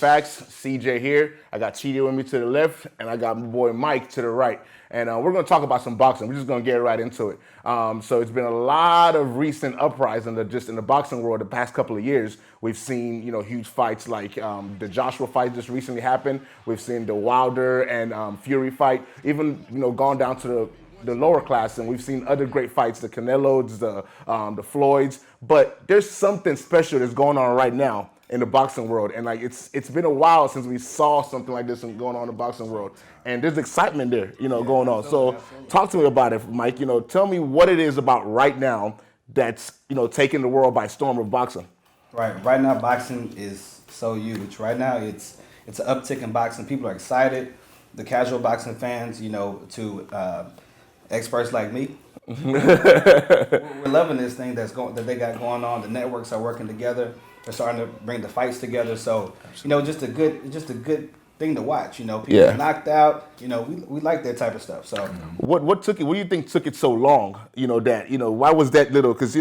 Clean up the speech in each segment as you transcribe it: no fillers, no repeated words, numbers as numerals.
Facts. CJ here. I got Chidi with me to the left, and I got my boy Mike to the right. And we're going to talk about some boxing. We're just going to get right into it. So it's been a lot of recent uprising just in the boxing world the past couple of years. We've seen, huge fights like the Joshua fight just recently happened. We've seen the Wilder and Fury fight. Even, gone down to the lower class, and we've seen other great fights, the Canelos, the Floyds. But there's something special that's going on right now in the boxing world, and like it's been a while since we saw something like this going on in the boxing world, and there's excitement there, going on. So talk to me about it, Mike. Tell me what it is about right now that's taking the world by storm of boxing. Right now boxing is so huge. Right now it's an uptick in boxing. People are excited. The casual boxing fans, to experts like me, we're loving this thing that they got going on. The networks are working together. They're starting to bring the fights together. So, just a good thing to watch. People are knocked out. We like that type of stuff. So, what do you think took it so long? Why was that little? Because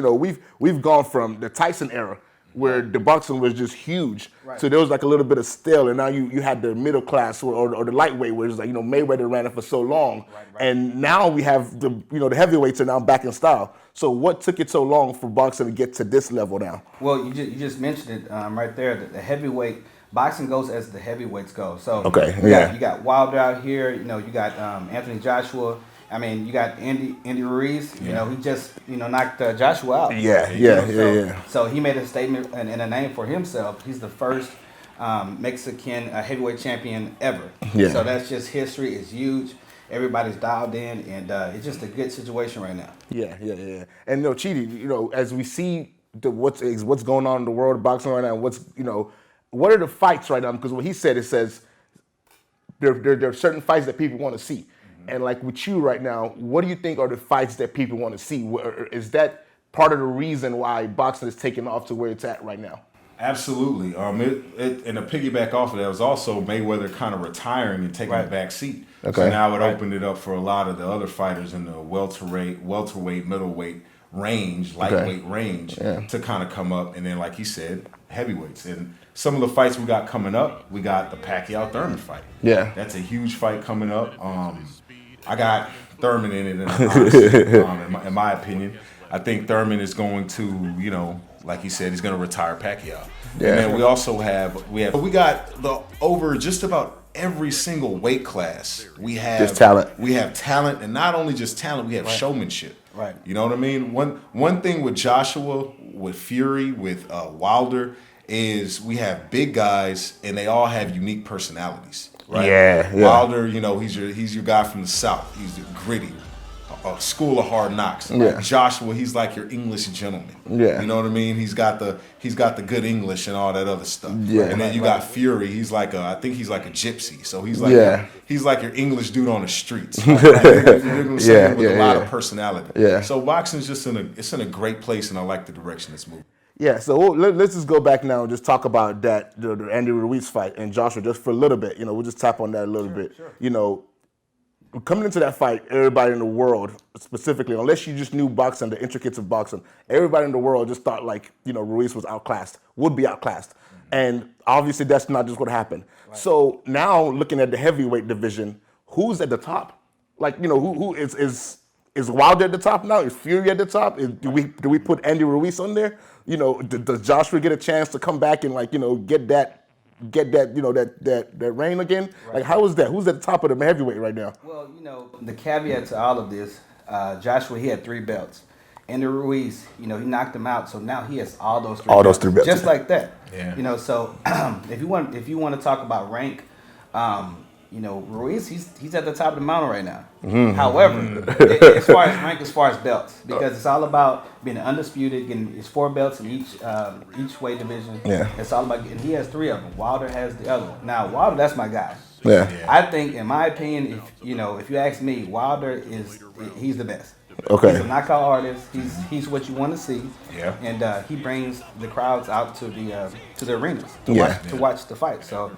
we've gone from the Tyson era, where the boxing was just huge. Right. So there was like a little bit of stale, and now you had the middle class or the lightweight, where it's like Mayweather ran it for so long, right. And now we have the heavyweights are now back in style. So what took it so long for boxing to get to this level now? Well, you just mentioned it right there. The heavyweight boxing goes as the heavyweights go. So you got Wilder out here. You got Anthony Joshua. I mean, you got Andy Ruiz. He just knocked Joshua out. So he made a statement and a name for himself. He's the first Mexican heavyweight champion ever. Yeah. So that's just history. It's huge. Everybody's dialed in, and it's just a good situation right now. Yeah. And Chidi, as we see what's going on in the world of boxing right now, what are the fights right now? Because what he said, it says there are certain fights that people want to see. And like with you right now, what do you think are the fights that people want to see? Is that part of the reason why boxing is taking off to where it's at right now? Absolutely. And to piggyback off of that was also Mayweather kind of retiring and taking a back seat. Okay. So now it opened it up for a lot of the other fighters in the welterweight, middleweight range, lightweight range to kind of come up. And then, like he said, heavyweights. And some of the fights we got coming up, we got the Pacquiao-Thurman fight. Yeah. That's a huge fight coming up. I got Thurman in it, honestly, in my opinion. I think Thurman is going to, like he said, he's going to retire Pacquiao. Yeah. And then we also we got over just about every single weight class. We have just talent. We have talent, and not only just talent, we have showmanship. Right. You know what I mean? One thing with Joshua, with Fury, with Wilder is we have big guys, and they all have unique personalities. Right? Yeah. Wilder, he's your guy from the South. He's gritty, a school of hard knocks. Yeah. Joshua, he's like your English gentleman. Yeah. You know what I mean? He's got the good English and all that other stuff. Yeah. And then you got Fury. He's like I think he's like a gypsy. So he's like your English dude on the streets. With a lot of personality. Yeah. So boxing's just in a great place, and I like the direction it's moving. Yeah, so let's just go back now and just talk about the Andy Ruiz fight and Joshua just for a little bit. We'll just tap on that a little bit. Sure. Coming into that fight, everybody in the world, specifically, unless you just knew boxing, the intricacies of boxing, everybody in the world just thought Ruiz was would be outclassed. Mm-hmm. And obviously that's not just what happened. Right. So now looking at the heavyweight division, who's at the top? Who is Wilder at the top now? Is Fury at the top? Do we put Andy Ruiz on there? Does Joshua get a chance to come back and get that reign again? Right. Like, how is that? Who's at the top of the heavyweight right now? Well, the caveat to all of this, Joshua, he had 3 belts. Andy Ruiz, he knocked him out, so now he has all those 3 belts. Just like that. Yeah. So if you want to talk about rank, Ruiz, he's at the top of the mountain right now. Mm-hmm. However, as far as rank, as far as belts, because it's all about being undisputed, getting his 4 belts in each weight division. Yeah. It's all about, and he has 3 of them. Wilder has the other one. Now, Wilder, that's my guy. Yeah. I think, in my opinion, if you ask me, Wilder he's the best. Okay. He's a knockout artist. He's what you want to see. Yeah. And he brings the crowds out to the arenas to watch the fight. So,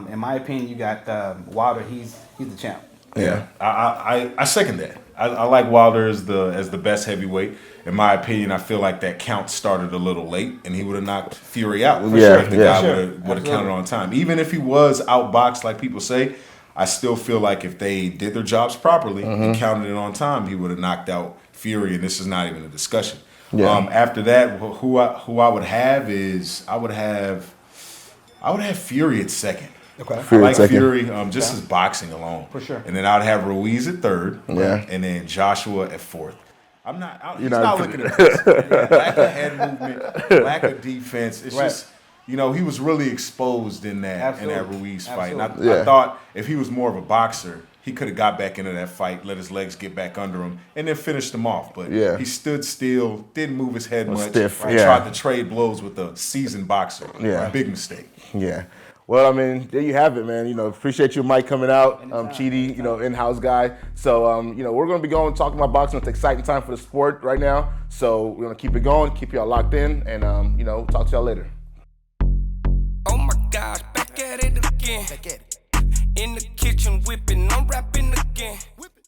in my opinion, you got Wilder. He's the champ. Yeah. I second that. I like Wilder as the best heavyweight. In my opinion, I feel like that count started a little late, and he would have knocked Fury out. If the guy would have counted on time. Even if he was outboxed, like people say, I still feel like if they did their jobs properly and counted it on time, he would have knocked out Fury, and this is not even a discussion. Yeah. After that, who I would have is I would have Fury at second. Okay. I like Fury, just his boxing alone. For sure. And then I'd have Ruiz at third. Yeah. And then Joshua at fourth. He's not looking at this. Lack of head movement, lack of defense. It's just, he was really exposed in that Ruiz fight. And I thought if he was more of a boxer, he could have got back into that fight, let his legs get back under him, and then finished him off. But he stood still, didn't move his head much. Stiff. Tried to trade blows with a seasoned boxer. Yeah. Big mistake. Yeah. Well, I mean, there you have it, man. Appreciate you, Mike, coming out. Chidi, in-house guy. So, we're going to be talking about boxing. It's an exciting time for the sport right now. So we're going to keep it going, keep y'all locked in, and, talk to y'all later. Oh, my gosh, back at it again. In the kitchen whipping, I'm rapping again.